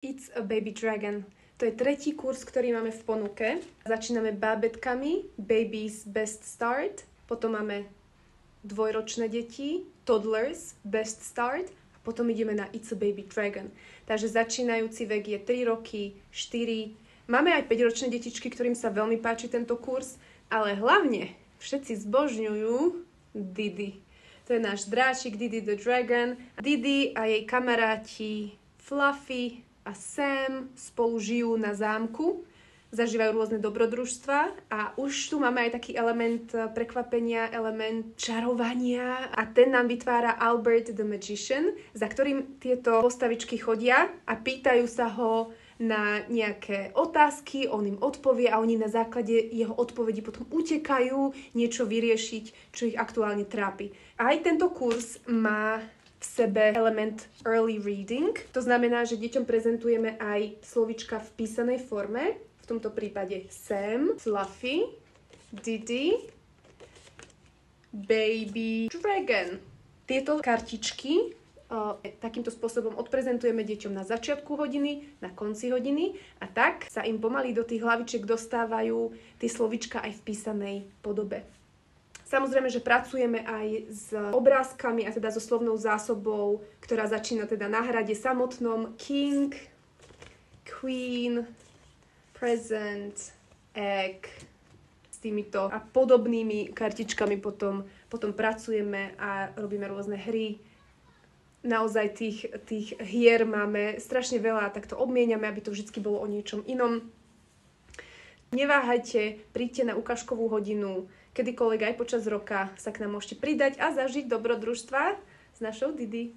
It's a Baby Dragon. To je tretí kurz, ktorý máme v ponuke. Začíname bábetkami, Baby's Best Start. Potom máme dvojročné deti, Toddlers Best Start. A potom ideme na It's a Baby Dragon. Takže začínajúci vek je 3 roky, 4. Máme aj 5-ročné detičky, ktorým sa veľmi páči tento kurz. Ale hlavne všetci zbožňujú Didi. To je náš dráčik Didi the Dragon. Didi a jej kamaráti Fluffy a Sam spolu žijú na zámku, zažívajú rôzne dobrodružstva a už tu máme aj taký element prekvapenia, element čarovania a ten nám vytvára Albert the Magician, za ktorým tieto postavičky chodia a pýtajú sa ho na nejaké otázky, on im odpovie a oni na základe jeho odpovedí potom utekajú niečo vyriešiť, čo ich aktuálne trápi. A aj tento kurz má v sebe element early reading. To znamená, že deťom prezentujeme aj slovíčka v písanej forme. V tomto prípade Sam, Fluffy, Didi, Baby Dragon. Tieto kartičky takýmto spôsobom odprezentujeme deťom na začiatku hodiny, na konci hodiny a tak sa im pomaly do tých hlavičiek dostávajú tie slovíčka aj v písanej podobe. Samozrejme, že pracujeme aj s obrázkami a teda so slovnou zásobou, ktorá začína teda na hrade samotnom. King, Queen, Present, Egg. S týmito a podobnými kartičkami potom pracujeme a robíme rôzne hry. Naozaj tých hier máme strašne veľa a tak to obmieniame, aby to vždy bolo o niečom inom. Neváhajte, príďte na ukážkovú hodinu, kedykoľvek aj počas roka sa k nám môžete pridať a zažiť dobrodružstva s našou Didi.